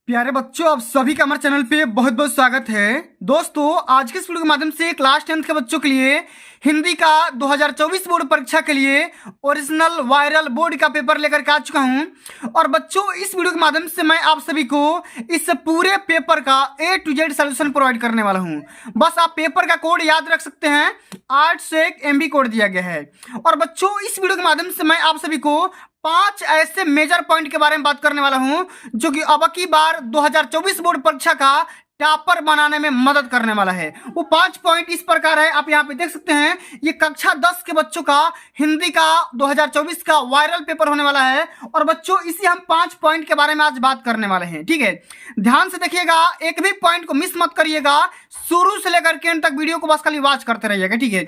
प्यारे बच्चों, आप सभी का हमारे चैनल पे बहुत बहुत स्वागत है। दोस्तों, आज के इस वीडियो के माध्यम से क्लास 10th के बच्चों के लिए हिंदी का 2024 बोर्ड परीक्षा के लिए ओरिजिनल वायरल बोर्ड का पेपर लेकर के आ चुका हूं। और बच्चों, इस वीडियो के माध्यम से मैं आप सभी को इस पूरे पेपर का A to Z solution provide करने वाला हूं। बस आप पेपर का कोड याद रख सकते हैं, 8 से 1 MB कोड दिया गया है। और बच्चों, इस वीडियो के माध्यम से मैं आप सभी को 5 ऐसे मेजर पॉइंट के बारे में बात करने वाला हूं जो कि अब की बार 2024 बोर्ड परीक्षा का टॉपर बनाने में मदद करने वाला है। वो 5 पॉइंट इस प्रकार है, आप यहाँ पे देख सकते हैं। ये कक्षा 10 के बच्चों का हिंदी का 2024 का वायरल पेपर होने वाला है। और बच्चों, इसी हम 5 पॉइंट के बारे में आज बात करने वाले हैं। ठीक है, ध्यान से देखिएगा, एक भी पॉइंट को मिस मत करिएगा। शुरू से लेकर के एंड तक वीडियो को बस खाली वॉच करते रहिएगा। ठीक है,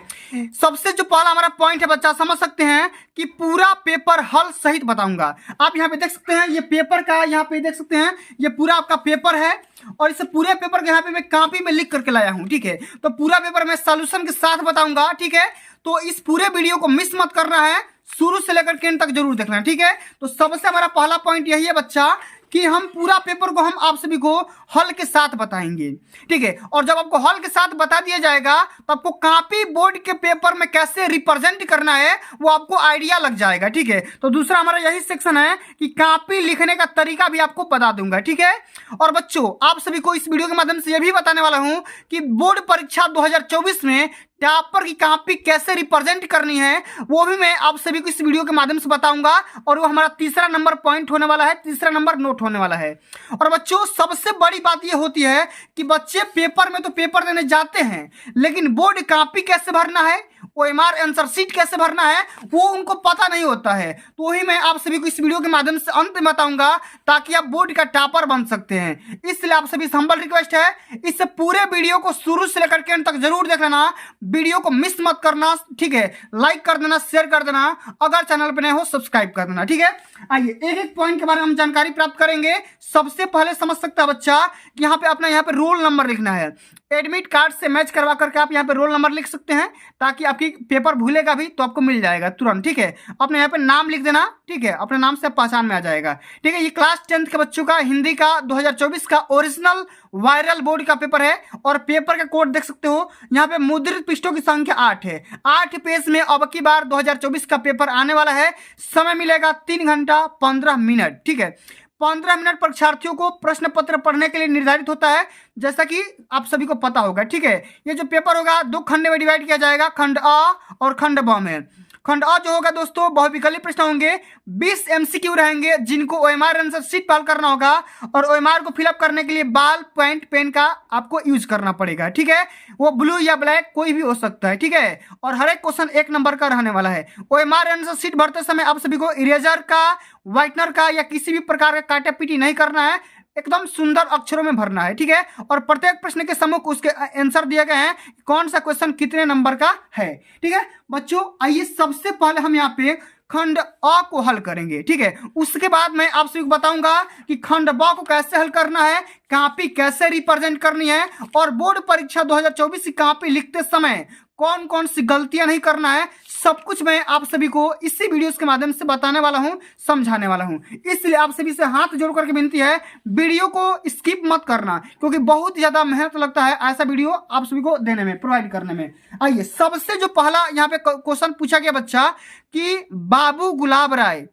सबसे जो पहला हमारा पॉइंट है बच्चा, समझ सकते हैं कि पूरा पेपर हल सहित बताऊंगा। आप यहाँ पे देख सकते हैं, ये पेपर का यहाँ पे देख सकते हैं, ये पूरा आपका पेपर है। और इस पूरे पेपर के यहाँ पे मैं कॉपी में लिख करके लाया हूँ। ठीक है, तो पूरा पेपर मैं सॉल्यूशन के साथ बताऊंगा। ठीक है, तो इस पूरे वीडियो को मिस मत करना है, शुरू से लेकर के एंड तक जरूर देखना है। ठीक है, तो सबसे हमारा पहला पॉइंट यही है बच्चा कि हम पूरा पेपर को हम आप सभी को हल के साथ बताएंगे। ठीक है, और जब आपको हल के साथ बता दिया जाएगा तो आपको कॉपी बोर्ड के पेपर में कैसे रिप्रेजेंट करना है वो आपको आइडिया लग जाएगा। ठीक है, तो दूसरा हमारा यही सेक्शन है कि कॉपी लिखने का तरीका भी आपको बता दूंगा। ठीक है, और बच्चों, आप सभी को इस वीडियो के माध्यम से यह भी बताने वाला हूं कि बोर्ड परीक्षा 2024 में टॉपर की कॉपी कैसे रिप्रेजेंट करनी है वो भी मैं आप सभी को इस वीडियो के माध्यम से बताऊंगा। और वो हमारा तीसरा नंबर पॉइंट होने वाला है, तीसरा नंबर नोट होने वाला है। और बच्चों, सबसे बड़ी बात ये होती है कि बच्चे पेपर में तो पेपर देने जाते हैं, लेकिन बोर्ड कॉपी कैसे भरना है, OMR आंसर शीट कैसे भरना है वो उनको पता नहीं होता है। तो वही मैं आप सभी को इस वीडियो के माध्यम से अंत में बताऊंगा ताकि आप बोर्ड का टॉपर बन सकते हैं। इसलिए आप सभी से हम्बल रिक्वेस्ट है, इस पूरे वीडियो को शुरू से लेकर के अंत तक जरूर देख लेना, वीडियो को मिस मत करना। ठीक है, लाइक कर देना, शेयर कर देना, अगर चैनल पर नए हो सब्सक्राइब कर देना। ठीक है, आइए एक एक पॉइंट के बारे में हम जानकारी प्राप्त करेंगे। सबसे पहले समझ सकता है बच्चा कि यहाँ पे अपना यहाँ पे रोल नंबर लिखना है। एडमिट कार्ड से मैच करवा करके आप यहाँ पे रोल नंबर लिख सकते हैं ताकि आपकी पेपर भूलेगा भी तो आपको मिल जाएगा तुरंत। ठीक है, अपने यहाँ पे नाम लिख देना। ठीक है, अपने नाम से पहचान में आ जाएगा। ठीक है, ये क्लास 10th के बच्चों का हिंदी का 2024 का ओरिजिनल वायरल बोर्ड का पेपर है। और पेपर का कोड देख सकते हो, यहाँ पे मुद्रित पृष्ठों की संख्या 8 है। 8 पेज में अब की बार 2024 का पेपर आने वाला है। समय मिलेगा 3 घंटा 15 मिनट। ठीक है, 15 मिनट परीक्षार्थियों को प्रश्न पत्र पढ़ने के लिए निर्धारित होता है, जैसा कि आप सभी को पता होगा। ठीक है, ये जो पेपर होगा 2 खंड में डिवाइड किया जाएगा, खंड अ और खंड ब में। खंड अ जो होगा दोस्तों, बहुविकल्पी प्रश्न होंगे, 20 MCQ रहेंगे जिनको OMR आंसर शीट फिल करना होगा। और OMR को फिलअप करने के लिए बॉल पॉइंट पेन का आपको यूज करना पड़ेगा। ठीक है, वो ब्लू या ब्लैक कोई भी हो सकता है। ठीक है, और हर एक क्वेश्चन 1 नंबर का रहने वाला है। OMR आंसर शीट भरते समय आप सभी को इरेजर का, व्हाइटनर का या किसी भी प्रकार का काटा पीटी नहीं करना है, एकदम सुंदर अक्षरों में भरना है। ठीक है, और प्रत्येक प्रश्न के सम्मुख उसके आंसर दिए गए हैं, कौन सा क्वेश्चन कितने नंबर का है। ठीक है बच्चों, आइए सबसे पहले हम यहाँ पे खंड अ को हल करेंगे। ठीक है, उसके बाद मैं आप सभी को बताऊंगा कि खंड ब को कैसे हल करना है, कॉपी कैसे रिप्रेजेंट करनी है, और बोर्ड परीक्षा 2024 की कॉपी लिखते समय कौन कौन सी गलतियां नहीं करना है। सब कुछ मैं आप सभी को इसी वीडियोस के माध्यम से बताने वाला हूं, समझाने वाला हूं। इसलिए आप सभी से हाथ जोड़ करके विनती है, वीडियो को स्किप मत करना, क्योंकि बहुत ज्यादा मेहनत लगता है ऐसा वीडियो आप सभी को देने में, प्रोवाइड करने में। आइए, सबसे जो पहला यहाँ पे क्वेश्चन पूछा गया बच्चा कि बाबू गुलाब राय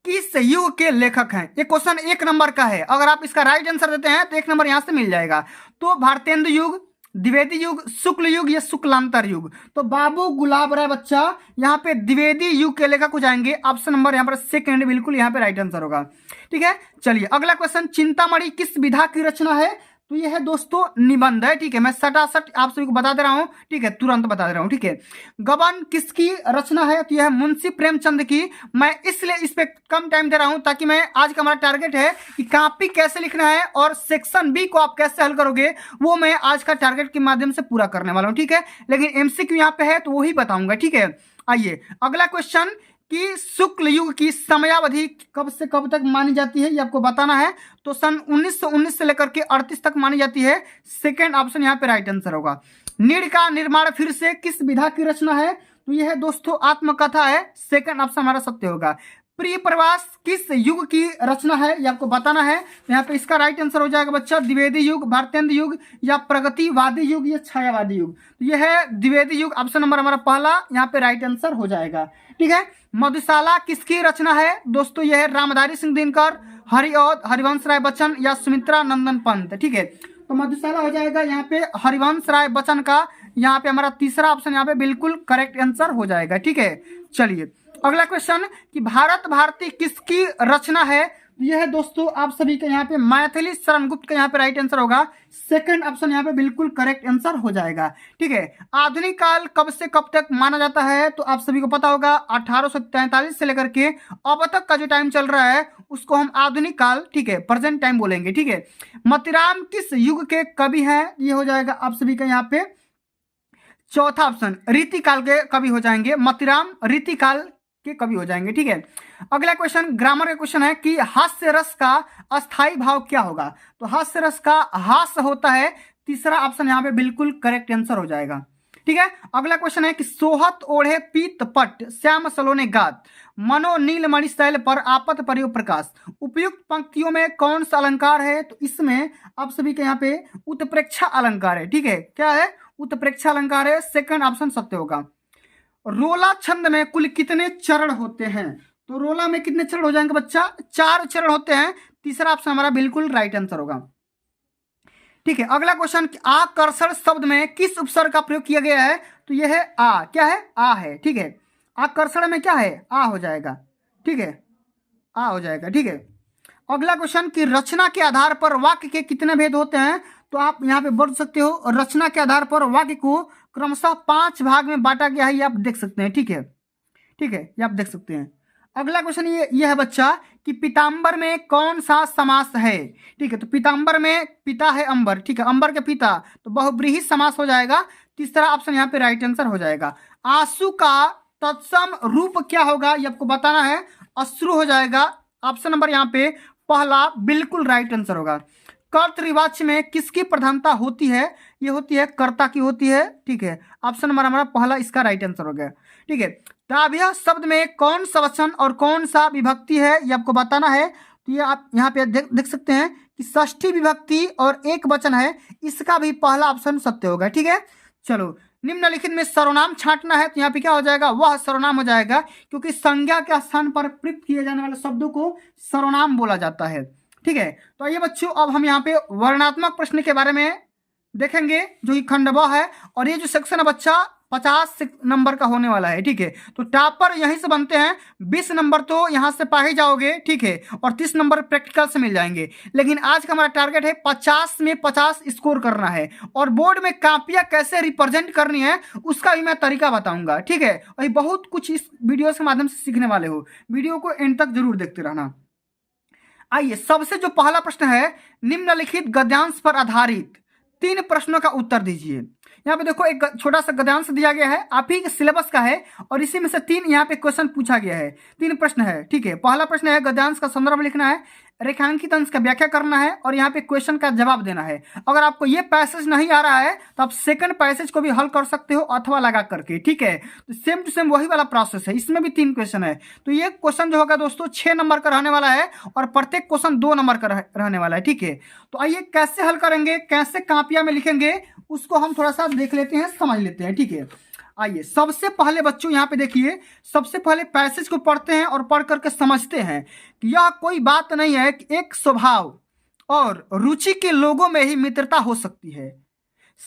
किस युग के लेखक हैं। ये क्वेश्चन 1 नंबर का है। अगर आप इसका राइट आंसर देते हैं तो 1 नंबर यहां से मिल जाएगा। तो भारतेंदु युग, द्विवेदी युग, शुक्ल युग या शुक्लांतर युग। तो बाबू गुलाब राय बच्चा यहाँ पे द्विवेदी युग के लेखक हो जाएंगे। ऑप्शन नंबर यहाँ पर सेकंड बिल्कुल यहाँ पे राइट आंसर होगा। ठीक है, चलिए अगला क्वेश्चन, चिंतामणि किस विधा की रचना है। तो ये है दोस्तों निबंध है। ठीक है, मैं सटासट आप सभी को बता दे रहा हूं। ठीक है, तुरंत बता दे रहा हूं। ठीक है, गबन किसकी रचना है। तो यह है मुंशी प्रेमचंद की। मैं इसलिए इस पे कम टाइम दे रहा हूं ताकि मैं, आज का हमारा टारगेट है कि कॉपी कैसे लिखना है और सेक्शन बी को आप कैसे हल करोगे, वो मैं आज का टारगेट के माध्यम से पूरा करने वाला हूं। ठीक है, लेकिन MCQ यहाँ पे है तो वही बताऊंगा। ठीक है, आइए अगला क्वेश्चन कि शुक्ल युग की समयावधि कब से कब तक मानी जाती है, ये आपको बताना है। तो सन 1919 से लेकर के 38 तक मानी जाती है। सेकंड ऑप्शन यहाँ पे राइट आंसर होगा। नीड़ का निर्माण फिर से किस विधा की रचना है। तो यह है दोस्तों आत्मकथा है। सेकंड ऑप्शन हमारा सत्य होगा। प्रिय प्रवास किस युग की रचना है, ये आपको बताना है। तो यहाँ पे इसका राइट आंसर हो जाएगा बच्चा द्विवेदी युग, भारतेंद्र युग, या प्रगतिवादी युग, या छायावादी युग। तो ये है द्विवेदी युग, ऑप्शन नंबर हमारा पहला यहाँ पे राइट आंसर हो जाएगा। ठीक है, मधुशाला किसकी रचना है दोस्तों, यह है रामधारी सिंह दिनकर, हरिऔध, हरिवंश राय बच्चन, या सुमित्रा नंदन पंत। ठीक है, तो मधुशाला हो जाएगा यहाँ पे हरिवंश राय बच्चन का, यहाँ पे हमारा तीसरा ऑप्शन यहाँ पे बिल्कुल करेक्ट आंसर हो जाएगा। ठीक है, चलिए अगला क्वेश्चन कि भारत भारती किसकी रचना है, यह है दोस्तों आप सभी के यहाँ पे मैथिली शरण गुप्त का यहाँ पे राइट आंसर होगा। सेकंड ऑप्शन यहाँ पे बिल्कुल करेक्ट आंसर हो जाएगा। ठीक है, आधुनिक काल कब से कब तक माना जाता है, तो आप सभी को पता होगा 1843 से लेकर के अब तक का जो टाइम चल रहा है उसको हम आधुनिक काल, ठीक है, प्रेजेंट टाइम बोलेंगे। ठीक है, मोतीराम किस युग के कवि हैं, ये हो जाएगा आप सभी का यहाँ पे चौथा ऑप्शन, रीतिकाल के कवि हो जाएंगे, मोतीराम रीतिकाल के कवि हो जाएंगे। ठीक है, अगला क्वेश्चन ग्रामर का क्वेश्चन है कि हास्य रस का अस्थाई भाव क्या होगा, तो हास्य रस का हास्य होता है, तीसरा ऑप्शन यहाँ पे बिल्कुल करेक्ट आंसर हो जाएगा। ठीक है, अगला क्वेश्चन है कि सोहत ओढ़े पीत पट श्याम सलोने गात मनो नीलमणि शैल पर आपत परियो प्रकाश, उपयुक्त पंक्तियों में कौन सा अलंकार है, तो इसमें आप सभी के यहाँ पे उत्प्रेक्षा अलंकार है। ठीक है, क्या है, उत्प्रेक्षा अलंकार है, सेकंड ऑप्शन सत्य होगा। रोला छंद में कुल कितने चरण होते हैं, तो रोला में कितने चरण हो जाएंगे बच्चा, 4 चरण होते हैं, तीसरा ऑप्शन हमारा बिल्कुल राइट आंसर होगा। ठीक है, अगला क्वेश्चन आकर्षण शब्द में किस उपसर्ग का प्रयोग किया गया है, तो यह है आ, क्या है, आ है। ठीक है, आकर्षण में क्या है, आ हो जाएगा। ठीक है, आ हो जाएगा। ठीक है, अगला क्वेश्चन कि रचना के आधार पर वाक्य के कितने भेद होते हैं, तो आप यहाँ पे बढ़ सकते हो, रचना के आधार पर वाक्य को क्रमशः 5 भाग में बांटा गया है, ये आप देख सकते हैं। ठीक है, ठीक है, ये आप देख सकते हैं। अगला क्वेश्चन ये है बच्चा कि पीताम्बर में कौन सा समास है। ठीक है, तो पीताम्बर में पिता है अंबर, ठीक है, अंबर के पिता, तो बहुब्रीहि समास हो जाएगा, तीसरा ऑप्शन यहाँ पे राइट आंसर हो जाएगा। आंसू का तत्सम रूप क्या होगा, ये आपको बताना है, अश्रु हो जाएगा, ऑप्शन नंबर यहाँ पे पहला बिल्कुल राइट आंसर होगा। कर्तृवाच्य में किसकी प्रधानता होती है, ये होती है कर्ता की होती है। ठीक है, ऑप्शन नंबर हमारा पहला इसका राइट आंसर हो गया। ठीक है, ताभ्य शब्द में कौन सा वचन और कौन सा विभक्ति है, ये आपको बताना है। तो ये आप यहाँ पे देख सकते हैं कि षष्ठी विभक्ति और एक वचन है, इसका भी पहला ऑप्शन सत्य होगा। ठीक है, चलो निम्नलिखित में सर्वनाम छांटना है, तो यहाँ पे क्या हो जाएगा, वह सर्वनाम हो जाएगा, क्योंकि संज्ञा के स्थान पर प्रयुक्त किए जाने वाले शब्दों को सर्वनाम बोला जाता है। ठीक है, तो आइए बच्चों अब हम यहाँ पे वर्णात्मक प्रश्न के बारे में देखेंगे, जो कि खंड ब है, और ये जो सेक्शन है बच्चा 50 नंबर का होने वाला है। ठीक है, तो टॉपर यहीं से बनते हैं, 20 नंबर तो यहाँ से पा ही जाओगे। ठीक है, और 30 नंबर प्रैक्टिकल से मिल जाएंगे, लेकिन आज का हमारा टारगेट है 50 में 50 स्कोर करना है, और बोर्ड में कापियां कैसे रिप्रेजेंट करनी है उसका भी मैं तरीका बताऊंगा। ठीक है, और बहुत कुछ इस वीडियो के माध्यम से सीखने वाले हो, वीडियो को एंड तक जरूर देखते रहना। आइए, सबसे जो पहला प्रश्न है, निम्नलिखित गद्यांश पर आधारित 3 प्रश्नों का उत्तर दीजिए। यहाँ पे देखो एक छोटा सा गद्यांश दिया गया है, आप ही के सिलेबस का है, और इसी में से 3 यहाँ पे क्वेश्चन पूछा गया है, 3 प्रश्न है। ठीक है, पहला प्रश्न है गद्यांश का संदर्भ लिखना है, रेखांकित अंश का व्याख्या करना है, और यहाँ पे क्वेश्चन का जवाब देना है। अगर आपको ये पैसेज नहीं आ रहा है तो आप सेकंड पैसेज को भी हल कर सकते हो अथवा लगा करके। ठीक है, तो सेम टू सेम वही वाला प्रोसेस है, इसमें भी 3 क्वेश्चन है। तो ये क्वेश्चन जो होगा दोस्तों 6 नंबर का रहने वाला है, और प्रत्येक क्वेश्चन 2 नंबर का रहने वाला है। ठीक है, तो आइए कैसे हल करेंगे, कैसे कापियां में लिखेंगे, उसको हम थोड़ा सा देख लेते हैं, समझ लेते हैं। ठीक है, आइए सबसे पहले बच्चों यहाँ पे देखिए, सबसे पहले पैसेज को पढ़ते हैं और पढ़ करके समझते हैं कि यह कोई बात नहीं है कि एक स्वभाव और रुचि के लोगों में ही मित्रता हो सकती है।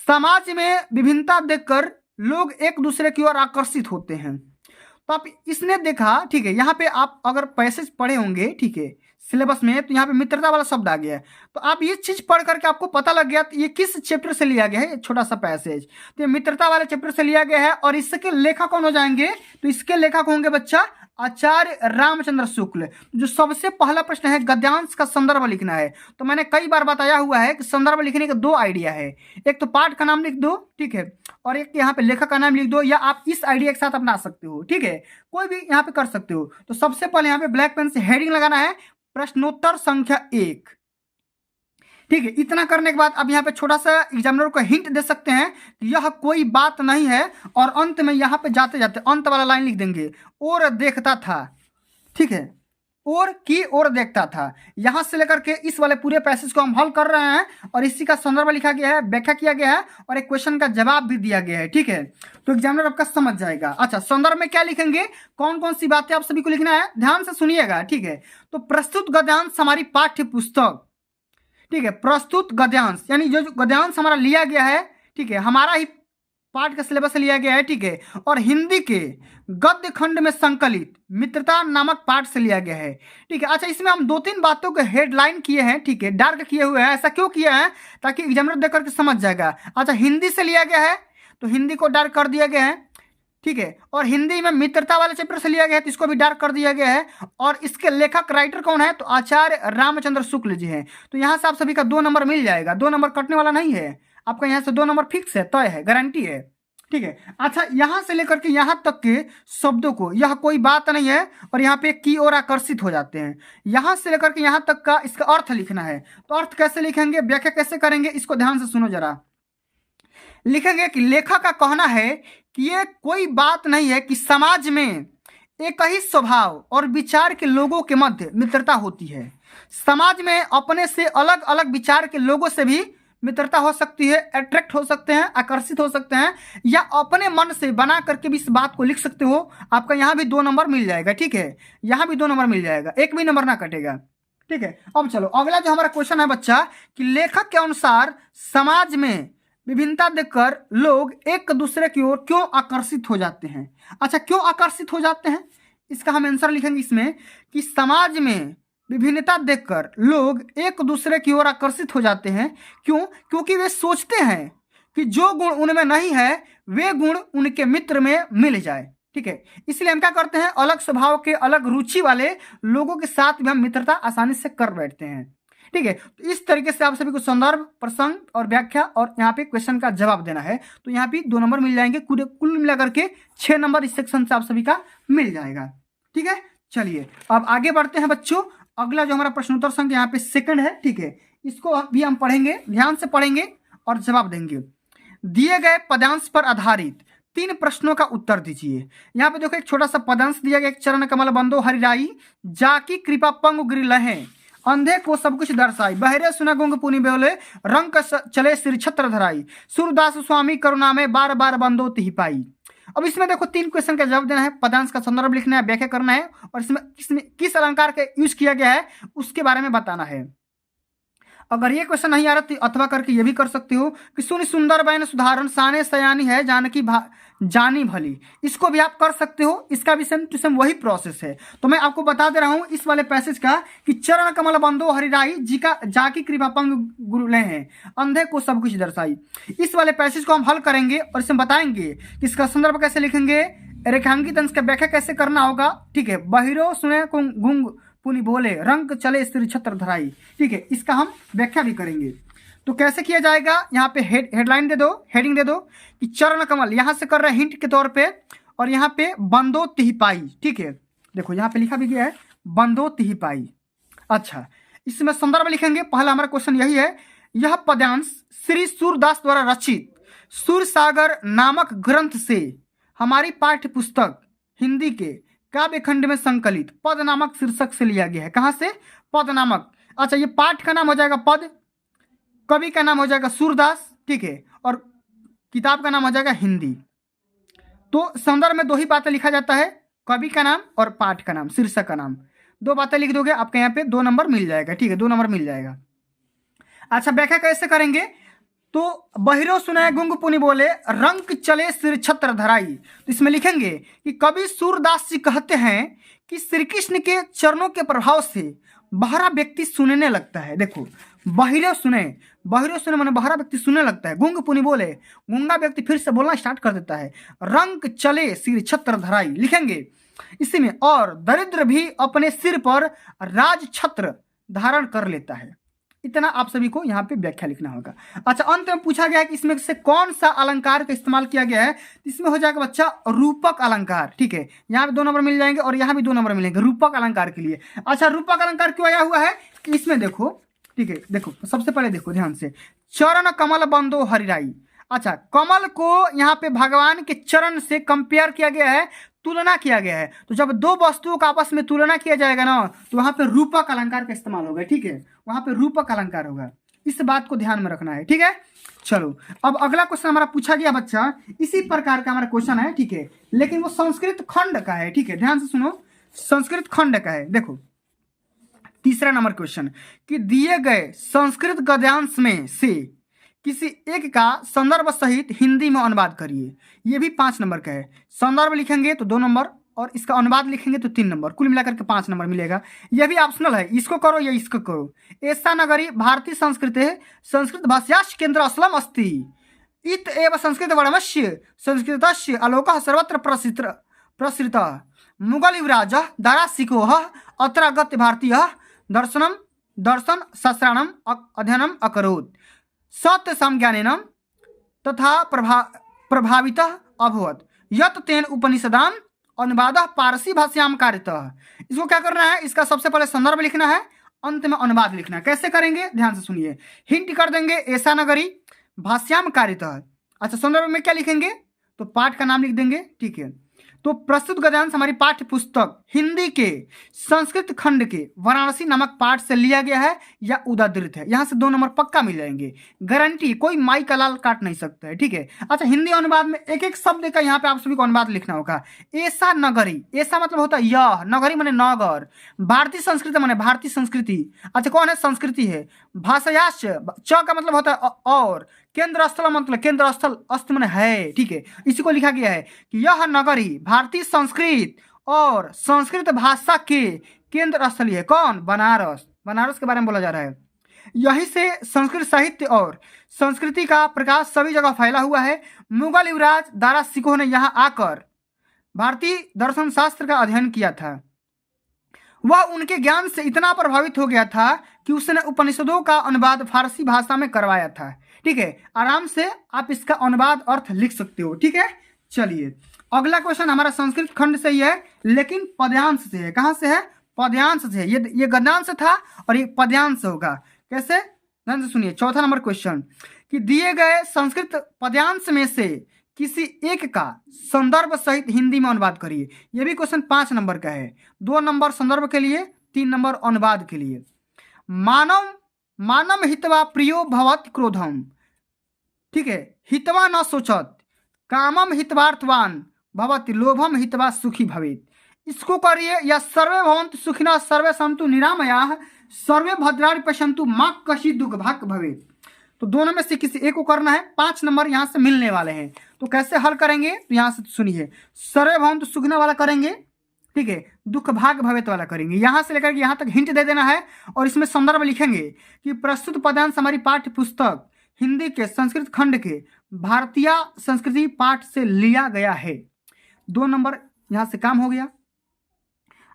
समाज में विभिन्नता देखकर लोग एक दूसरे की ओर आकर्षित होते हैं। तो आप इसने देखा, ठीक है, यहाँ पे आप अगर पैसेज पढ़े होंगे, ठीक है, सिलेबस में, तो यहाँ पे मित्रता वाला शब्द आ गया है। तो आप ये चीज पढ़ करके आपको पता लग गया ये किस चैप्टर से लिया गया है, छोटा सा पैसेज, तो ये मित्रता वाले चैप्टर से लिया गया है। और इसके लेखक कौन हो जाएंगे, तो इसके लेखक होंगे बच्चा आचार्य रामचंद्र शुक्ल। जो सबसे पहला प्रश्न है गद्यांश का संदर्भ लिखना है, तो मैंने कई बार बताया हुआ है कि संदर्भ लिखने के 2 आइडिया है, एक तो पाठ का नाम लिख दो, ठीक है, और एक यहाँ पे लेखक का नाम लिख दो, या आप इस आइडिया के साथ अपना सकते हो। ठीक है, कोई भी यहाँ पे कर सकते हो। तो सबसे पहले यहाँ पे ब्लैक पेन से हेडिंग लगाना है, प्रश्नोत्तर संख्या 1। ठीक है, इतना करने के बाद अब यहाँ पे छोटा सा एग्जामिनर को हिंट दे सकते हैं कि यह कोई बात नहीं है, और अंत में यहाँ पे जाते जाते अंत वाला लाइन लिख देंगे, और देखता था ठीक है, और की ओर देखता था। यहां से लेकर के इस वाले पूरे पैसेज को हम हल कर रहे हैं और इसी का संदर्भ लिखा गया है, व्याख्या किया गया है और एक क्वेश्चन का जवाब भी दिया गया है। ठीक है, तो एग्जामिनर आपका समझ जाएगा। अच्छा, संदर्भ में क्या लिखेंगे, कौन कौन सी बातें आप सभी को लिखना है, ध्यान से सुनिएगा। ठीक है, तो प्रस्तुत गद्यांश हमारी पाठ्य पुस्तक, ठीक है, प्रस्तुत गद्यांश यानी जो गद्यांश हमारा लिया गया है, ठीक है, हमारा ही पाठ का सिलेबस से लिया गया है। ठीक है, और हिंदी के गद्य खंड में संकलित मित्रता नामक पाठ से लिया गया है। ठीक है, अच्छा, इसमें हम 2-3 बातों को हेडलाइन किए हैं, ठीक है, डार्क किए हुए हैं। ऐसा क्यों किया है, ताकि एग्जामिनर देख करके समझ जाएगा। अच्छा, हिंदी से लिया गया है तो हिंदी को डार्क कर दिया गया है। ठीक है, और हिंदी में मित्रता वाले चैप्टर से लिया गया है तो इसको भी डार्क कर दिया गया है। और इसके लेखक राइटर कौन है, तो आचार्य रामचंद्र शुक्ल जी हैं। तो यहाँ से आप सभी का 2 नंबर मिल जाएगा, 2 नंबर कटने वाला नहीं है आपका, यहाँ से 2 नंबर फिक्स है, तय है, गारंटी है। ठीक है, अच्छा, यहां से लेकर के यहां तक के शब्दों को, यह कोई बात नहीं है और यहाँ पे की ओर आकर्षित हो जाते हैं। यहां से लेकर के यहां तक का इसका अर्थ लिखना है, तो अर्थ कैसे लिखेंगे, व्याख्या कैसे करेंगे, इसको ध्यान से सुनो जरा। लिखेंगे कि लेखक का कहना है कि ये कोई बात नहीं है कि समाज में एक ही स्वभाव और विचार के लोगों के मध्य मित्रता होती है। समाज में अपने से अलग अलग विचार के लोगों से भी मित्रता हो सकती है, अट्रैक्ट हो सकते हैं, आकर्षित हो सकते हैं, या अपने मन से बना करके भी इस बात को लिख सकते हो। आपका यहाँ भी 2 नंबर मिल जाएगा। ठीक है, यहाँ भी 2 नंबर मिल जाएगा, एक भी नंबर ना कटेगा। ठीक है, अब चलो अगला जो हमारा क्वेश्चन है बच्चा, कि लेखक के अनुसार समाज में विभिन्नता देखकर लोग एक दूसरे की ओर क्यों आकर्षित हो जाते हैं। अच्छा, क्यों आकर्षित हो जाते हैं, इसका हम आंसर लिखेंगे इसमें कि समाज में विभिन्नता देखकर लोग एक दूसरे की ओर आकर्षित हो जाते हैं। क्यों, क्योंकि वे सोचते हैं कि जो गुण उनमें नहीं है वे गुण उनके मित्र में मिल जाए। ठीक है, इसलिए हम क्या करते हैं, अलग स्वभाव के, अलग रुचि वाले लोगों के साथ भी हम मित्रता आसानी से कर बैठते हैं। ठीक है, तो इस तरीके से आप सभी को संदर्भ, प्रसंग और व्याख्या और यहाँ पे क्वेश्चन का जवाब देना है। तो यहाँ पे 2 नंबर मिल जाएंगे, कुल मिलाकर के 6 नंबर इस सेक्शन से आप सभी का मिल जाएगा। ठीक है, चलिए अब आगे बढ़ते हैं बच्चों। अगला जो हमारा प्रश्नोत्तर संख्या यहाँ पे सेकंड है। ठीक है, इसको भी हम पढ़ेंगे, ध्यान से पढ़ेंगे और जवाब देंगे। दिए गए पदांश पर आधारित 3 प्रश्नों का उत्तर दीजिए। यहाँ पे देखो एक छोटा सा पदांश दिया गया, चरण कमल बंदो हरिराई, जाकी कृपा पंग गिर लहे, अंधे को सब कुछ दर्शाई, बहरे सुना गुंग पुनि बोले, रंग चले सिर छत्र धराई, सूरदास स्वामी करुणा में बार बार बंदो तिहि पाई। अब इसमें देखो 3 क्वेश्चन का जवाब देना है, पदांश का संदर्भ लिखना है, व्याख्या करना है और इसमें किस अलंकार का यूज किया गया है उसके बारे में बताना है। अगर ये क्वेश्चन नहीं आ रहा तो अथवा करके ये भी कर सकते हो कि सुनि सुंदर बैन सुधारण साने सयानी है जानकी जानी भली, इसको भी आप कर सकते हो। इसका भी सेम टू सेम वही प्रोसेस है। तो मैं आपको बता दे रहा हूं इस वाले पैसेज का कि चरण कमल बंदो हरिराई जी का जाकी कृपा पंग गुरुले हैं, अंधे को सब कुछ दर्शाई। इस वाले पैसेज को हम हल करेंगे और इसमें बताएंगे कि इसका संदर्भ कैसे लिखेंगे, रेखांकित अंश का व्याख्या कैसे करना होगा। ठीक है, बहिरो सुने गुंग पुनि बोले, रंग चले सिर छत्र धराई। ठीक है, इसका हम व्याख्या भी करेंगे। तो कैसे किया जाएगा, यहाँ पे हेडलाइन दे दो, हेडिंग दे दो कि चरण कमल, यहाँ से कर रहे हैं हिंट के तौर पे, और यहाँ पे बंदो तिहि पाई। ठीक है, देखो यहाँ पे लिखा भी गया है बंदो तिहि पाई। अच्छा, इसमें संदर्भ लिखेंगे। पहला हमारा क्वेश्चन यही है, यह पद्यांश श्री सूरदास द्वारा रचित सूरसागर नामक ग्रंथ से हमारी पाठ्य पुस्तक हिंदी के काव्य खंड में संकलित पद नामक शीर्षक से लिया गया है। कहाँ से, पद नामक। अच्छा, ये पाठ का नाम हो जाएगा पद, कवि का नाम हो जाएगा सूरदास, ठीक है, और किताब का नाम हो जाएगा हिंदी। तो संदर्भ में 2 ही बातें लिखा जाता है, कवि का नाम और पाठ का नाम, शीर्षक का नाम। 2 बातें लिख दोगे आपके यहाँ पे 2 नंबर मिल जाएगा। ठीक है, 2 नंबर मिल जाएगा। अच्छा, व्याख्या कैसे करेंगे, तो बहिरो सुनाए गुंग पुनि बोले, रंग चले सिर छत्र धराई। तो इसमें लिखेंगे कि कवि सूरदास जी कहते हैं कि श्री कृष्ण के चरणों के प्रभाव से बहरा व्यक्ति सुनने लगता है। देखो, बहिरो सुने माने बहरा व्यक्ति सुनने लगता है, गुंग पुनि बोले, गुंगा व्यक्ति फिर से बोलना स्टार्ट कर देता है, रंग चले सिर छत्र धराई लिखेंगे इसी में, और दरिद्र भी अपने सिर पर राज छत्र धारण कर लेता है। इतना आप सभी को यहाँ पे व्याख्या लिखना होगा। अच्छा, अंत में पूछा गया है कि इसमें से कौन सा अलंकार का इस्तेमाल किया गया है। इसमें हो जाएगा बच्चा रूपक अलंकार। ठीक है, यहाँ पे 2 नंबर मिल जाएंगे और यहाँ भी 2 नंबर मिलेंगे रूपक अलंकार के लिए। अच्छा, रूपक अलंकार क्यों आया हुआ है, इसमें देखो, ठीक है, देखो सबसे पहले देखो ध्यान से, चरण कमल बंदो हरिराई। अच्छा, कमल को यहाँ पे भगवान के चरण से कंपेयर किया गया है, तुलना किया गया है। तो जब दो वस्तुओं का आपस में तुलना किया जाएगा ना, तो वहां पे रूपक अलंकार का इस्तेमाल होगा, ठीक है, वहां पे रूपक अलंकार होगा। इस बात को ध्यान में रखना है, ठीक है। चलो, अब अगला क्वेश्चन हमारा पूछा गया बच्चा, इसी प्रकार का हमारा क्वेश्चन है, ठीक है, लेकिन वो संस्कृत खंड का है, ठीक है, ध्यान से सुनो, संस्कृत खंड का है। देखो तीसरा नंबर क्वेश्चन, कि दिए गए संस्कृत गद्यांश में से किसी एक का संदर्भ सहित हिंदी में अनुवाद करिए। ये भी 5 नंबर का है। संदर्भ लिखेंगे तो 2 नंबर और इसका अनुवाद लिखेंगे तो 3 नंबर, कुल मिलाकर के 5 नंबर मिलेगा। यह भी ऑप्शनल है, इसको करो या इसको करो। ऐसा नगरी भारतीय संस्कृते संस्कृत भाष्याश्च केंद्र असलम अस्ति इत एव संस्कृत वर्णमस्य संस्कृतस्य आलोकः सर्वत्र प्रसृतः मुगल युवराज दारासिकोः अत्र आगत्य भारतीयः दर्शन शास्त्राणाम् अध्ययनम् अकरोत् सत्य संज्ञानेन तथा प्रभावितः अभवत् यत् तेन उपनिषदां अनुवादः पारसी भाषायां कारितः। इसको क्या करना है, इसका सबसे पहले संदर्भ लिखना है, अंत में अनुवाद लिखना है। कैसे करेंगे, ध्यान से सुनिए। हिंट कर देंगे, ऐसा नगरी भाष्याम कारितः। अच्छा, संदर्भ में क्या लिखेंगे, तो पाठ का नाम लिख देंगे, ठीक है। तो प्रस्तुत गद्यांश हमारी पाठ्य पुस्तक हिंदी के संस्कृत खंड के वाराणसी नामक पाठ से लिया गया है या उद्धृत है। यहाँ से 2 नंबर पक्का मिल जाएंगे, गारंटी, कोई माई का लाल काट नहीं सकता है, ठीक है। अच्छा, हिंदी अनुवाद में एक एक शब्द का यहाँ पे आप सभी को अनुवाद लिखना होगा। ऐसा नगरी, ऐसा मतलब होता है यह, नगरी माने नगर, भारतीय संस्कृति माने भारतीय संस्कृति। अच्छा, कौन है, संस्कृति है। भाषायाश्च, च का मतलब होता है और, केंद्र स्थल मतलब केंद्र स्थल, अस्त माने है, ठीक है। इसी को लिखा गया है कि यह नगरी भारतीय संस्कृत और संस्कृत भाषा के केंद्र स्थल है। कौन, बनारस, बनारस के बारे में बोला जा रहा है। यहीं से संस्कृत साहित्य और संस्कृति का प्रकाश सभी जगह फैला हुआ है। मुगल युवराज दारा सिकोह ने यहाँ आकर भारतीय दर्शन शास्त्र का अध्ययन किया था। वह उनके ज्ञान से इतना प्रभावित हो गया था कि उसने उपनिषदों का अनुवाद फारसी भाषा में करवाया था, ठीक है। आराम से आप इसका अनुवाद अर्थ लिख सकते हो, ठीक है। चलिए, अगला क्वेश्चन हमारा संस्कृत खंड से ही है, लेकिन पद्यांश से है। कहाँ से है, पद्यांश से है। ये गद्यांश था और ये पद्यांश होगा। कैसे, ध्यान से सुनिए। चौथा नंबर क्वेश्चन, कि दिए गए संस्कृत पद्यांश में से किसी एक का संदर्भ सहित हिंदी में अनुवाद करिए। यह भी क्वेश्चन 5 नंबर का है। 2 नंबर संदर्भ के लिए, 3 नंबर अनुवाद के लिए। मानव हितवा प्रियो भवत क्रोधम, ठीक है, हितवा न सोचत, कामम हितवार्थवान भवति लोभम हितवा सुखी भवेत। इसको करिए। या सर्वे भवन्तु सुखिनः सर्वे सन्तु निरामयाः सर्वे भद्राणि पश्यन्तु मा कश्चित् दुःख भाग् भवेत्। तो दोनों में से किसी एक को करना है। 5 नंबर यहाँ से मिलने वाले हैं। तो कैसे हल करेंगे, तो यहाँ से सुनिए। सर्वे भवन्तु सुखिनः वाला करेंगे, ठीक है, दुख भाग भवेत वाला करेंगे। यहाँ से लेकर के यहाँ तक हिंट दे देना है और इसमें संदर्भ लिखेंगे कि प्रस्तुत पद्यांश हमारी पाठ्य पुस्तक हिंदी के संस्कृत खंड के भारतीय संस्कृति पाठ से लिया गया है। 2 नंबर यहाँ से काम हो गया।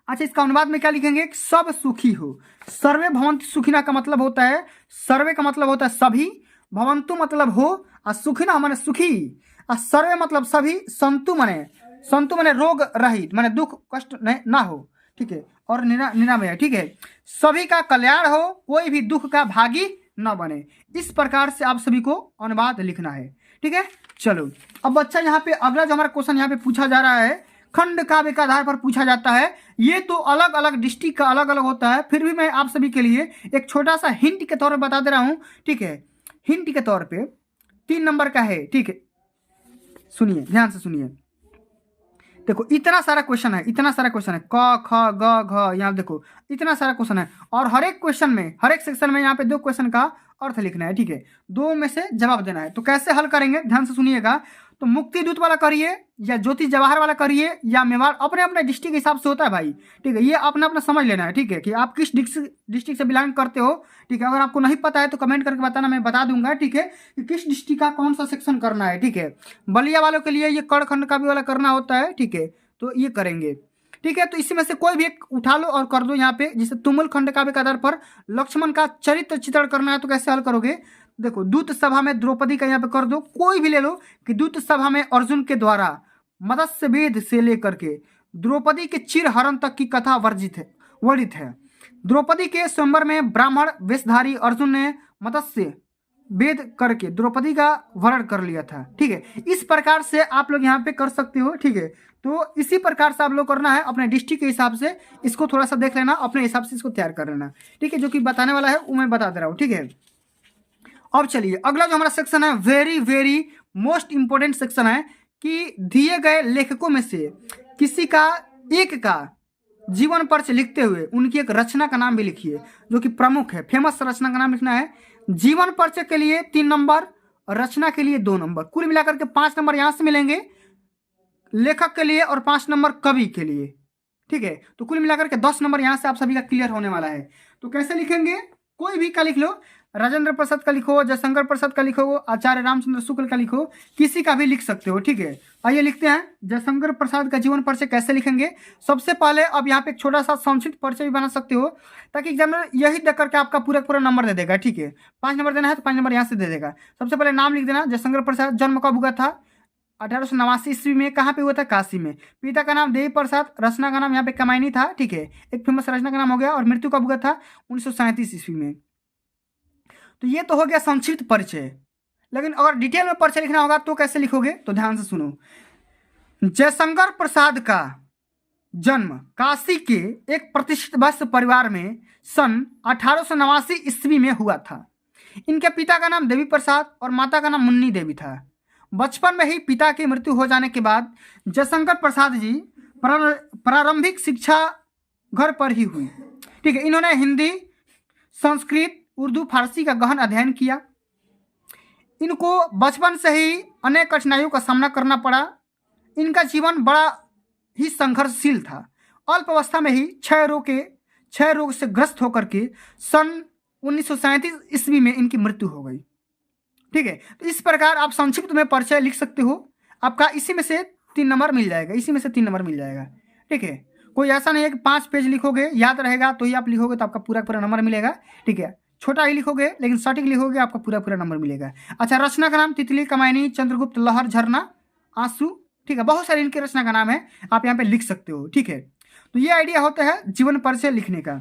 अच्छा, इसका अनुवाद में क्या लिखेंगे, सब सुखी हो। सर्वे भवन्तु सुखिना का मतलब होता है, सर्वे का मतलब होता है सभी, भवन्तु मतलब हो, और सुखिना माने सुखी, और सर्वे मतलब सभी, संतु माने रोग रहित, माने दुख कष्ट ना हो, ठीक है, और निरामय, ठीक है, सभी का कल्याण हो, कोई भी दुख का भागी न बने। इस प्रकार से आप सभी को अनुवाद लिखना है, ठीक है। चलो, अब बच्चा यहाँ पे अगला जो हमारा क्वेश्चन यहाँ पे पूछा जा रहा है, खंड काव्य के आधार पर पूछा जाता है। ये तो अलग अलग डिस्ट्रिक्ट का अलग अलग होता है, फिर भी मैं आप सभी के लिए एक छोटा सा हिंट के तौर पे बता दे रहा हूँ, ठीक है। हिंट के तौर पे 3 नंबर का है, ठीक है। सुनिए, ध्यान से सुनिए। देखो, इतना सारा क्वेश्चन है, इतना सारा क्वेश्चन है, क ख ग घ, यहाँ देखो इतना सारा क्वेश्चन है, और हर एक क्वेश्चन में, हर एक सेक्शन में यहाँ पे 2 क्वेश्चन का अर्थ लिखना है, ठीक है। 2 में से जवाब देना है। तो कैसे हल करेंगे, ध्यान से सुनिएगा। तो मुक्ति दूत वाला करिए, या ज्योति जवाहर वाला करिए, या मेवाड़, अपने अपने डिस्ट्रिक्ट के हिसाब से होता है भाई, ठीक है। ये अपना अपना समझ लेना है, ठीक है, कि आप किस डिस्ट्रिक्ट से बिलोंग करते हो, ठीक है। अगर आपको नहीं पता है तो कमेंट करके बताना, मैं बता दूंगा, ठीक है, कि किस डिस्ट्रिक्ट का कौन सा सेक्शन करना है, ठीक है। बलिया वालों के लिए ये कड़ खंड काव्य वाला करना होता है, ठीक है, तो ये करेंगे, ठीक है। तो इसी में से कोई भी एक उठा लो और कर दो यहाँ पे। जैसे तुमुल खंड काव्य के आधार पर लक्ष्मण का चरित्र चित्रण करना है, तो कैसे हल करोगे, देखो, दूत सभा में द्रौपदी का यहाँ पे कर दो। कोई भी ले लो कि दूत सभा में अर्जुन के द्वारा मत्स्य वेद से लेकर के द्रौपदी के चिर हरण तक की कथा वर्णित है। द्रौपदी के स्वयंवर में ब्राह्मण वेशधारी अर्जुन ने मत्स्य वेद करके द्रौपदी का वरण कर लिया था। ठीक है, इस प्रकार से आप लोग यहाँ पे कर सकते हो। ठीक है, तो इसी प्रकार से आप लोग करना है अपने डिस्ट्रिक्ट के हिसाब से, इसको थोड़ा सा देख लेना, अपने हिसाब से इसको तैयार कर लेना। ठीक है, जो कि बताने वाला है वो मैं बता दे रहा हूँ। ठीक है, अब चलिए अगला जो हमारा सेक्शन है, very very most important section है कि दिए गए लेखकों में से किसी का एक का जीवन परिचय लिखते हुए उनकी एक रचना का नाम भी लिखिए जो कि प्रमुख है। फेमस रचना का नाम लिखना है। जीवन परिचय के लिए 3 नंबर, रचना के लिए 2 नंबर, कुल मिलाकर के 5 नंबर यहाँ से मिलेंगे लेखक के लिए और 5 नंबर कवि के लिए। ठीक है, तो कुल मिलाकर के 10 नंबर यहाँ से आप सभी का क्लियर होने वाला है। तो कैसे लिखेंगे, कोई भी का लिख लो, राजेंद्र प्रसाद का लिखो, जयशंकर प्रसाद का लिखो, आचार्य रामचंद्र शुक्ल का लिखो, किसी का भी लिख सकते हो। ठीक है, आइए लिखते हैं जयशंकर प्रसाद का जीवन परिचय कैसे लिखेंगे। सबसे पहले अब यहाँ पे एक छोटा सा संक्षिप्त परिचय भी बना सकते हो ताकि एग्जामिनर यही देख करके आपका पूरा नंबर दे देगा। ठीक है, 5 नंबर देना है तो 5 नंबर यहाँ से दे देगा। सबसे पहले नाम लिख देना, जयशंकर प्रसाद, जन्म कब हुआ था, 1889 ईस्वी में। कहाँ पे हुआ था, काशी में। पिता का नाम देवी प्रसाद, रचना का नाम यहाँ पे कमायनी था। ठीक है, एक फेमस रचना का नाम हो गया। और मृत्यु कब हुआ था, 1937 ईस्वी में। तो ये तो हो गया संक्षिप्त परिचय। लेकिन अगर डिटेल में परिचय लिखना होगा तो कैसे लिखोगे, तो ध्यान से सुनो। जयशंकर प्रसाद का जन्म काशी के एक प्रतिष्ठित वैश्य परिवार में सन 1889 ईस्वी में हुआ था। इनके पिता का नाम देवी प्रसाद और माता का नाम मुन्नी देवी था। बचपन में ही पिता की मृत्यु हो जाने के बाद जयशंकर प्रसाद जी प्रारंभिक शिक्षा घर पर ही हुई। ठीक है, इन्होंने हिंदी, संस्कृत, उर्दू, फारसी का गहन अध्ययन किया। इनको बचपन से ही अनेक कठिनाइयों का सामना करना पड़ा। इनका जीवन बड़ा ही संघर्षशील था। अल्प अवस्था में ही क्षय रोग से ग्रस्त होकर के सन 1937 ईस्वी में इनकी मृत्यु हो गई। ठीक है, तो इस प्रकार आप संक्षिप्त में परिचय लिख सकते हो। आपका इसी में से 3 नंबर मिल जाएगा, इसी में से 3 नंबर मिल जाएगा। ठीक है, कोई ऐसा नहीं है कि 5 पेज लिखोगे याद रहेगा तो ही आप लिखोगे तो आपका पूरा नंबर मिलेगा। ठीक है, छोटा ही लिखोगे लेकिन सटीक लिखोगे आपका पूरा नंबर मिलेगा। अच्छा, रचना का नाम तितली, कमायनी, चंद्रगुप्त, लहर, झरना, आंसू। ठीक है, बहुत सारे इनके रचना का नाम है, आप यहाँ पे लिख सकते हो। ठीक है, तो ये आइडिया होता है जीवन परिचय लिखने का।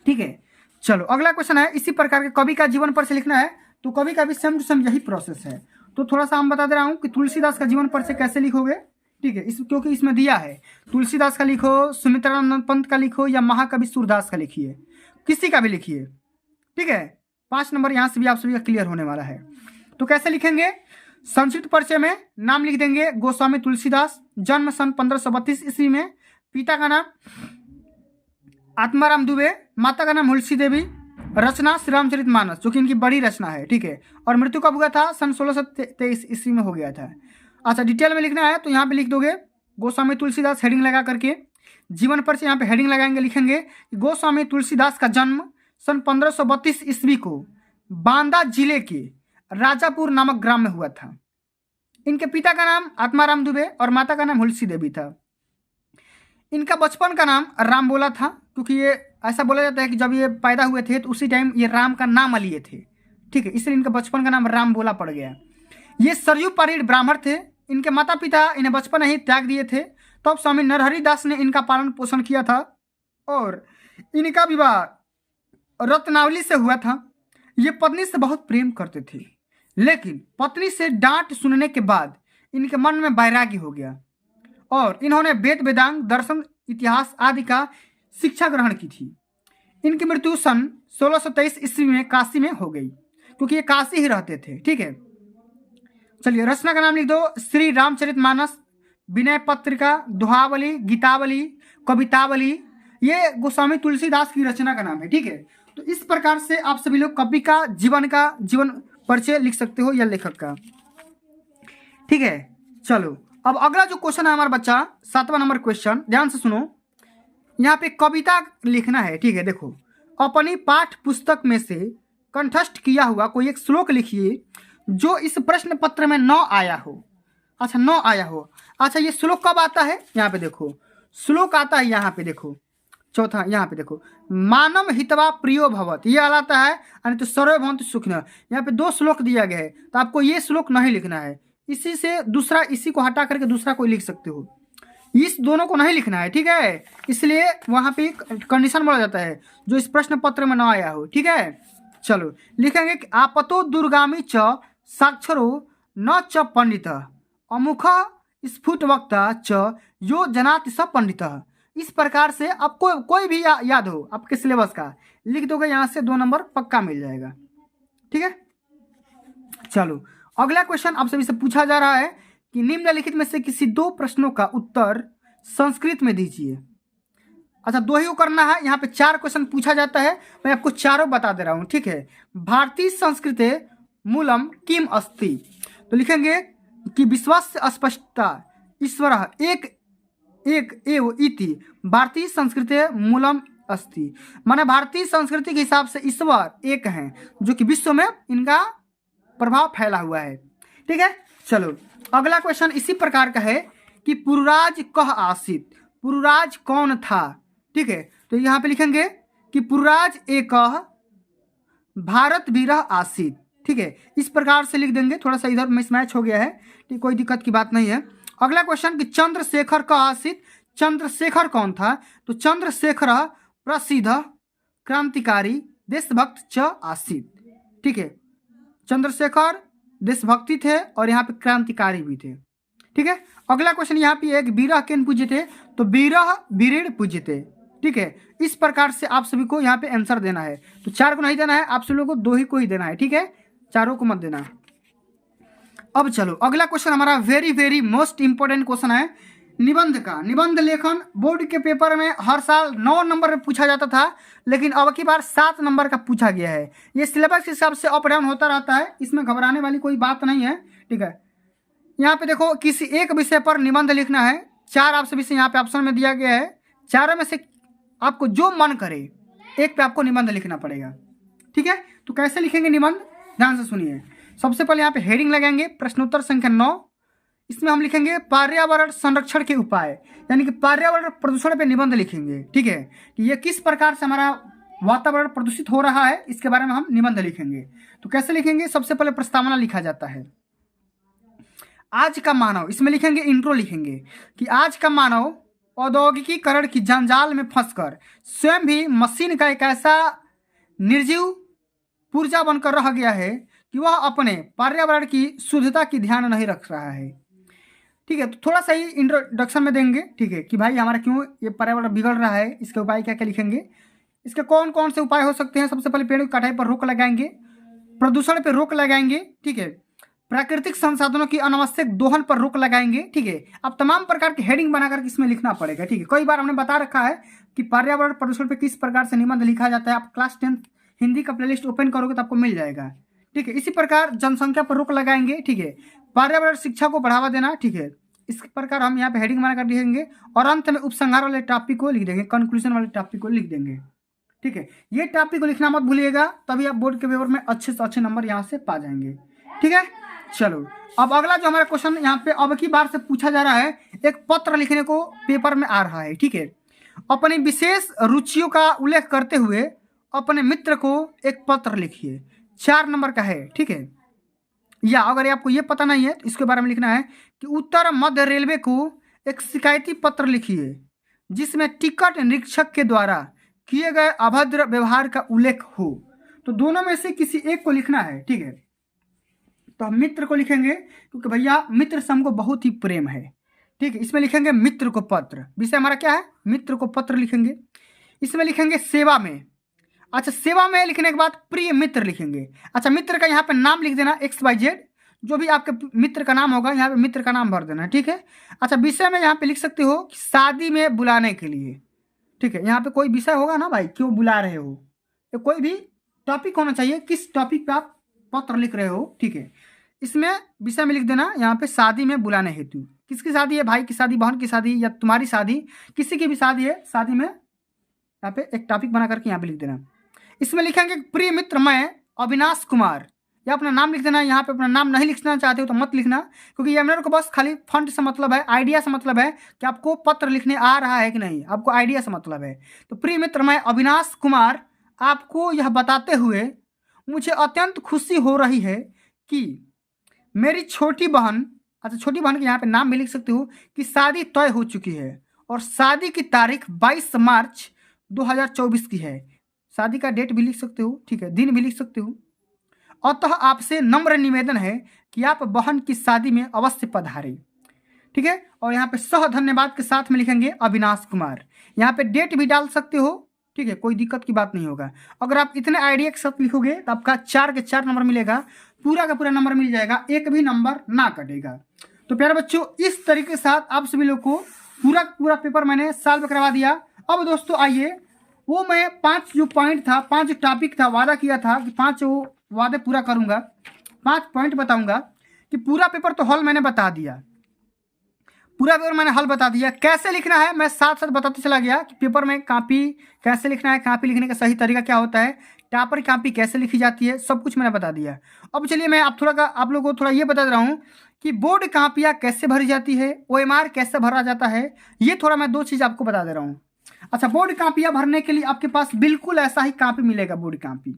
ठीक है, चलो अगला क्वेश्चन है, इसी प्रकार के कवि का जीवन परिचय लिखना है तो कवि का भी सेम टू सेम यही प्रोसेस है। तो थोड़ा सा हम बता दे रहा हूँ कि तुलसीदास का जीवन परिचय कैसे लिखोगे। ठीक है, क्योंकि इसमें दिया है तुलसीदास का लिखो, सुमित्रानंद पंत का लिखो या महाकवि सूरदास का लिखिए, किसी का भी लिखिए। ठीक है, 5 नंबर यहाँ से भी आप सभी का क्लियर होने वाला है। तो कैसे लिखेंगे, संक्षिप्त परिचय में नाम लिख देंगे गोस्वामी तुलसीदास, जन्म सन 1532 ईस्वी में, पिता का नाम आत्माराम दुबे, माता का नाम हुलसी देवी, रचना श्री रामचरितमानस जो कि इनकी बड़ी रचना है। ठीक है, और मृत्यु कब हुआ था, सन 1623 ईस्वी में हो गया था। अच्छा, डिटेल में लिखना है तो यहाँ पे लिख दोगे गोस्वामी तुलसीदास, हेडिंग लगा करके जीवन परिचय यहाँ पे हेडिंग लगाएंगे, लिखेंगे गोस्वामी तुलसीदास का जन्म सन 1532 ईस्वी को बांदा जिले के राजापुर नामक ग्राम में हुआ था। इनके पिता का नाम आत्माराम दुबे और माता का नाम हुलसी देवी था। इनका बचपन का नाम राम बोला था, क्योंकि ये ऐसा बोला जाता है कि जब ये पैदा हुए थे तो उसी टाइम ये राम का नाम लिए थे। ठीक है, इसलिए इनका बचपन का नाम राम बोला पड़ गया। ये सरयू पारीण ब्राह्मण थे। इनके माता पिता इन्हें बचपन ही त्याग दिए थे। तब तो स्वामी नरहरि दास ने इनका पालन पोषण किया था और इनका विवाह रत्नावली से हुआ था। ये पत्नी से बहुत प्रेम करते थे, लेकिन पत्नी से डांट सुनने के बाद इनके मन में वैराग्य हो गया और इन्होंने वेद, वेदांग, दर्शन, इतिहास आदि का शिक्षा ग्रहण की थी। इनकी मृत्यु सन 1623 ईस्वी में काशी में हो गई, क्योंकि ये काशी ही रहते थे। ठीक है, चलिए रचना का नाम लिख दो, श्री रामचरितमानस, विनय पत्रिका, दोहावली, गीतावली, कवितावली। ये गोस्वामी तुलसीदास की रचना का नाम है। ठीक है, तो इस प्रकार से आप सभी लोग कवि का जीवन परिचय लिख सकते हो या लेखक का। ठीक है, चलो अब अगला जो क्वेश्चन है हमारा बच्चा 7वां नंबर क्वेश्चन, ध्यान से सुनो। यहाँ पे कविता लिखना है। ठीक है, देखो अपनी पाठ पुस्तक में से कंठस्थ किया हुआ कोई एक श्लोक लिखिए जो इस प्रश्न पत्र में न आया हो। अच्छा, न आया हो। अच्छा, ये श्लोक कब आता है, यहाँ पे देखो श्लोक आता है, यहाँ पे देखो चौथा, यहाँ पे देखो मानव हितवा प्रियो भवत, ये आता है, यानी तो सर्वे भवन्तु सुखिनः। यहाँ पे 2 श्लोक दिया गया है, तो आपको ये श्लोक नहीं लिखना है, इसी से दूसरा, इसी को हटा करके दूसरा कोई लिख सकते हो, इस दोनों को नहीं लिखना है। ठीक है, इसलिए वहाँ पे कंडीशन बोला जाता है जो इस प्रश्न पत्र में ना आया हो। ठीक है, चलो लिखेंगे कि आपतो दुर्गामी च साक्षरो न च पंडित अमुख स्फुट वक्ता च यो जनाति स पंडित। इस प्रकार से आपको कोई भी याद हो आपके सिलेबस का लिख दोगे, यहाँ से 2 नंबर पक्का मिल जाएगा। ठीक है, चलो अगला क्वेश्चन आप सभी से पूछा जा रहा है कि निम्नलिखित में से किसी 2 प्रश्नों का उत्तर संस्कृत में दीजिए। अच्छा 2 ही करना है, यहाँ पे 4 क्वेश्चन पूछा जाता है, मैं आपको चारों बता दे रहा हूँ। ठीक है, भारतीय संस्कृते मूलम किम अस्ति, तो लिखेंगे कि विश्वास स्पष्टता ईश्वर एक एव इति भारतीय संस्कृते मूलम अस्ति, माने भारतीय संस्कृति के हिसाब से ईश्वर एक हैं जो कि विश्व में इनका प्रभाव फैला हुआ है। ठीक है, चलो अगला क्वेश्चन इसी प्रकार का है कि पुरुराज कह आसित, पुरुराज कौन था। ठीक है, तो यहाँ पे लिखेंगे कि पुरुराज एक भारत वीरह आसित। ठीक है, इस प्रकार से लिख देंगे, थोड़ा सा इधर मिसमैच हो गया है, ठीक, कोई दिक्कत की बात नहीं है। अगला क्वेश्चन कि चंद्रशेखर कह आसित, चंद्रशेखर कौन था, तो चंद्रशेखर प्रसिद्ध क्रांतिकारी देशभक्त च आसित। ठीक है, चंद्रशेखर देशभक्ति थे और यहाँ पे क्रांतिकारी भी थे। ठीक है, अगला क्वेश्चन यहाँ पे एक बीरह किन पूज्य थे, तो बीरह वीरेण पूज्य थे। ठीक है, इस प्रकार से आप सभी को यहाँ पे आंसर देना है, तो 4 को नहीं देना है, आप सभी लोगों को 2 ही को ही देना है। ठीक है, चारों को मत देना। अब चलो अगला क्वेश्चन हमारा वेरी मोस्ट इंपॉर्टेंट क्वेश्चन है निबंध का। निबंध लेखन बोर्ड के पेपर में हर साल 9 नंबर में पूछा जाता था, लेकिन अब की बार 7 नंबर का पूछा गया है। ये सिलेबस के हिसाब से अप डाउन होता रहता है, इसमें घबराने वाली कोई बात नहीं है। ठीक है, यहाँ पे देखो किसी एक विषय पर निबंध लिखना है, 4 आप सभी से यहाँ पे ऑप्शन में दिया गया है, चारों में से आपको जो मन करे एक पे आपको निबंध लिखना पड़ेगा। ठीक है, तो कैसे लिखेंगे निबंध, ध्यान से सुनिए। सबसे पहले यहाँ पे हेडिंग लगाएंगे प्रश्नोत्तर संख्या 9, इसमें हम लिखेंगे पर्यावरण संरक्षण के उपाय, यानी कि पर्यावरण प्रदूषण पे निबंध लिखेंगे। ठीक है, कि ये किस प्रकार से हमारा वातावरण प्रदूषित हो रहा है इसके बारे में हम निबंध लिखेंगे। तो कैसे लिखेंगे, सबसे पहले प्रस्तावना लिखा जाता है। आज का मानव, इसमें लिखेंगे इंट्रो लिखेंगे कि आज का मानव औद्योगिकीकरण की जंजाल में फंसकर स्वयं भी मशीन का एक ऐसा निर्जीव पुर्जा बनकर रह गया है कि वह अपने पर्यावरण की शुद्धता की ध्यान नहीं रख रहा है। ठीक है, तो थोड़ा सा ही इंट्रोडक्शन में देंगे। ठीक है, कि भाई हमारा क्यों ये पर्यावरण बिगड़ रहा है, इसके उपाय क्या क्या लिखेंगे, इसके कौन कौन से उपाय हो सकते हैं। सबसे पहले पेड़ की कटाई पर रोक लगाएंगे, प्रदूषण पर रोक लगाएंगे। ठीक है, प्राकृतिक संसाधनों की अनावश्यक दोहन पर रोक लगाएंगे। ठीक है, अब तमाम प्रकार की हेडिंग बनाकर इसमें लिखना पड़ेगा। ठीक है, कई बार हमने बता रखा है कि पर्यावरण प्रदूषण पर किस प्रकार से निबंध लिखा जाता है, आप क्लास 10 हिंदी का प्लेलिस्ट ओपन करोगे तो आपको मिल जाएगा। ठीक है, इसी प्रकार जनसंख्या पर रोक लगाएंगे। ठीक है, पर्यावरण शिक्षा को बढ़ावा देना। ठीक है, इस प्रकार हम यहाँ पे हेडिंग बनाकर लिखेंगे और अंत में उपसंहार वाले टॉपिक को लिख देंगे, कंक्लूजन वाले टॉपिक को लिख देंगे। ठीक है, ये टॉपिक को लिखना मत भूलिएगा, तभी आप बोर्ड के पेपर में अच्छे से अच्छे नंबर यहाँ से पा जाएंगे। ठीक है, चलो अब अगला जो हमारा क्वेश्चन यहाँ पे अब की बार से पूछा जा रहा है, एक पत्र लिखने को पेपर में आ रहा है। ठीक है, अपनी विशेष रुचियों का उल्लेख करते हुए अपने मित्र को एक पत्र लिखिए, 4 नंबर का है। ठीक है, या अगर आपको ये पता नहीं है तो इसके बारे में लिखना है कि उत्तर मध्य रेलवे को एक शिकायती पत्र लिखिए जिसमें टिकट निरीक्षक के द्वारा किए गए अभद्र व्यवहार का उल्लेख हो। तो दोनों में से किसी एक को लिखना है। ठीक है, तो हम मित्र को लिखेंगे क्योंकि भैया मित्र से हमको बहुत ही प्रेम है। ठीक है, इसमें लिखेंगे मित्र को पत्र, विषय हमारा क्या है, मित्र को पत्र लिखेंगे। इसमें लिखेंगे सेवा में, अच्छा सेवा में लिखने के बाद प्रिय मित्र लिखेंगे। अच्छा मित्र का यहाँ पे नाम लिख देना XYZ, जो भी आपके मित्र का नाम होगा यहाँ पे मित्र का नाम भर देना। ठीक है, अच्छा विषय में यहाँ पे लिख सकते हो कि शादी में बुलाने के लिए। ठीक है, यहाँ पे कोई विषय होगा ना भाई, क्यों बुला रहे हो, तो कोई भी टॉपिक होना चाहिए, किस टॉपिक पे आप पत्र लिख रहे हो। ठीक है, इसमें विषय में लिख देना यहाँ पे शादी में बुलाने हेतु, किसकी शादी है, भाई की शादी, बहन की शादी या तुम्हारी शादी, किसी की भी शादी है, शादी में यहाँ पे एक टॉपिक बना करके यहाँ पे लिख देना। इसमें लिखेंगे प्रिय मित्र मैं अविनाश कुमार, या अपना नाम लिख देना। यहाँ पे अपना नाम नहीं लिखना चाहते हो तो मत लिखना, क्योंकि एमनर को बस खाली फंड से मतलब है, आइडिया से मतलब है कि आपको पत्र लिखने आ रहा है कि नहीं, आपको आइडिया से मतलब है। तो प्रिय मित्र मैं अविनाश कुमार आपको यह बताते हुए मुझे अत्यंत खुशी हो रही है कि मेरी छोटी बहन, अच्छा छोटी बहन के यहाँ पे नाम भी लिख सकते हो, कि शादी तय हो चुकी है और शादी की तारीख 22 मार्च 2024 की है। शादी का डेट भी लिख सकते हो, ठीक है, दिन भी लिख सकते हो। अतः आपसे नम्र निवेदन है कि आप बहन की शादी में अवश्य पधारें, ठीक है। और यहाँ पे सह धन्यवाद के साथ में लिखेंगे अविनाश कुमार। यहाँ पे डेट भी डाल सकते हो, ठीक है, कोई दिक्कत की बात नहीं होगा। अगर आप इतने आइडिया के साथ लिखोगे तो आपका 4 के 4 नंबर मिलेगा, पूरा का पूरा नंबर मिल जाएगा, एक भी नंबर ना कटेगा। तो प्यारे बच्चों, इस तरीके के साथ आप सभी लोग को पूरा पूरा पेपर मैंने सॉल्व करवा दिया। अब दोस्तों आइए, वो मैं 5 जो पॉइंट था, 5 जो टॉपिक था, वादा किया था कि 5 वादे पूरा करूंगा, 5 पॉइंट बताऊंगा कि पूरा पेपर तो हल मैंने बता दिया, पूरा पेपर मैंने हल बता दिया। कैसे लिखना है मैं साथ साथ बताते चला गया कि पेपर में कॉपी कैसे लिखना है, कॉपी लिखने का सही तरीका क्या होता है, टॉपर कॉपी कैसे लिखी जाती है, सब कुछ मैंने बता दिया। अब चलिए मैं आप लोगों को थोड़ा ये बता रहा हूँ कि बोर्ड कॉपियाँ कैसे भरी जाती है, OMR कैसे भरा जाता है, ये थोड़ा मैं 2 चीज़ आपको बता दे रहा हूँ। अच्छा, बोर्ड कॉपियाँ भरने के लिए आपके पास बिल्कुल ऐसा ही कॉपी मिलेगा, बोर्ड कॉपी।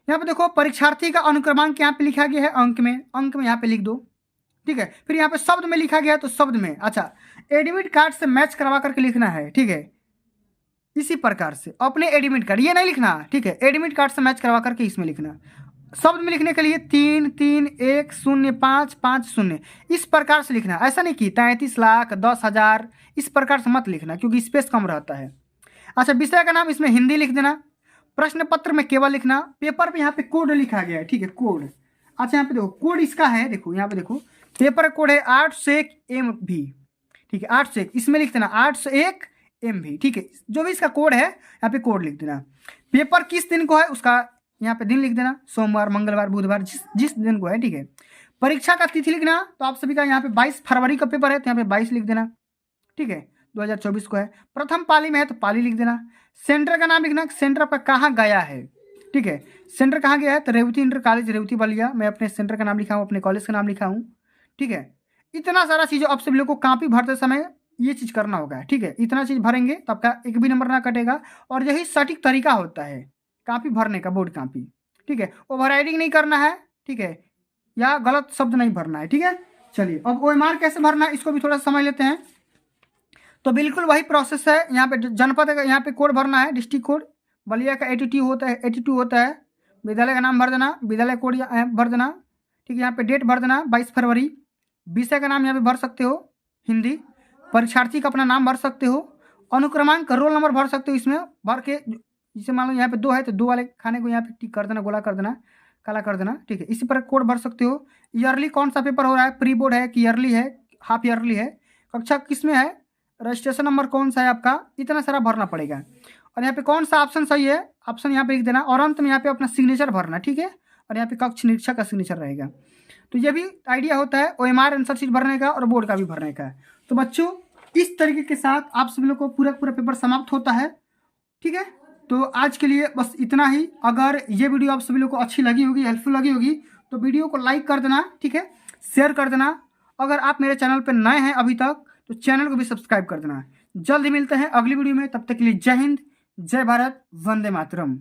यहाँ पे देखो परीक्षार्थी का अनुक्रमांक यहाँ पे लिखा गया है, अंक में यहाँ पे लिख दो, ठीक है। फिर यहाँ पे शब्द में लिखा गया है तो शब्द में, अच्छा, एडमिट कार्ड से मैच करवा करके लिखना है, ठीक है। इसी प्रकार से अपने एडमिट कार्ड, ये नहीं लिखना, ठीक है, एडमिट कार्ड से मैच करवा करके इसमें लिखना। शब्द में लिखने के लिए 3 3 1 0 5 5 0 इस प्रकार से लिखना, ऐसा नहीं कि 33 लाख 10,000 इस प्रकार से मत लिखना, क्योंकि स्पेस कम रहता है। अच्छा, विषय का नाम इसमें हिंदी लिख देना, प्रश्न पत्र में केवल लिखना, पेपर पे यहाँ पे कोड लिखा गया है, ठीक है, कोड। अच्छा, यहाँ पे देखो कोड इसका है, देखो यहाँ पे देखो पेपर कोड है 801 MV, ठीक है, 801 इसमें लिख देना, 801 MV, ठीक है, जो भी इसका कोड है यहाँ पे कोड लिख देना। पेपर किस दिन को है उसका यहाँ पे दिन लिख देना, सोमवार मंगलवार बुधवार जिस दिन को है, ठीक है। परीक्षा का तिथि लिखना, तो आप सभी का यहाँ पे 22 फरवरी का पेपर है तो यहाँ पे 22 लिख देना, ठीक है, 2024 को है। प्रथम पाली में है तो पाली लिख देना। सेंटर का नाम लिखना, सेंटर आपका कहाँ गया है, ठीक है, सेंटर कहाँ गया है तो रेवती इंटर कॉलेज रेवती बलिया, मैं अपने सेंटर का नाम लिखा हूँ, अपने कॉलेज का नाम लिखा हूँ, ठीक है। इतना सारा चीज़ आप सभी लोग को कॉपी भरते समय ये चीज़ करना होगा, ठीक है। इतना चीज़ भरेंगे तो आपका एक भी नंबर ना कटेगा, और यही सटीक तरीका होता है कॉपी भरने का, बोर्ड कॉपी, ठीक है। ओवर राइडिंग नहीं करना है, ठीक है, या गलत शब्द नहीं भरना है, ठीक है। चलिए अब OMR कैसे भरना है इसको भी थोड़ा समझ लेते हैं। तो बिल्कुल वही प्रोसेस है, यहाँ पे जनपद का यहाँ पे कोड भरना है, डिस्ट्रिक्ट कोड, बलिया का 82 होता है, विद्यालय का नाम भर देना, विद्यालय कोड भर देना, ठीक है। यहाँ पे डेट भर देना 22 फरवरी, विषय का नाम यहाँ पे भर सकते हो हिंदी, परीक्षार्थी का अपना नाम भर सकते हो, अनुक्रमांक रोल नंबर भर सकते हो इसमें भर के, जैसे मान लो यहाँ पे 2 है तो 2 वाले खाने को यहाँ पे टिक कर देना, गोला कर देना, काला कर देना, ठीक है। इसी पर कोड भर सकते हो। ईयरली कौन सा पेपर हो रहा है, प्री बोर्ड है कि ईयरली है, हाफ ईयरली है, कक्षा किस में है, रजिस्ट्रेशन नंबर कौन सा है आपका, इतना सारा भरना पड़ेगा। और यहाँ पे कौन सा ऑप्शन सही है, ऑप्शन यहाँ पे लिख देना, और अंत में यहाँ पे अपना सिग्नेचर भरना, ठीक है। और यहाँ पे कक्ष निरीक्षक का सिग्नेचर रहेगा। तो ये भी आइडिया होता है OMR आंसर शीट भरने का और बोर्ड का भी भरने का। तो बच्चों इस तरीके के साथ आप सभी लोग को पूरा पेपर समाप्त होता है, ठीक है। तो आज के लिए बस इतना ही। अगर ये वीडियो आप सभी लोग को अच्छी लगी होगी, हेल्पफुल लगी होगी, तो वीडियो को लाइक कर देना, ठीक है, शेयर कर देना। अगर आप मेरे चैनल पर नए हैं अभी तक तो चैनल को भी सब्सक्राइब कर देना। जल्द ही मिलते हैं अगली वीडियो में, तब तक के लिए जय हिंद, जय भारत, वंदे मातरम।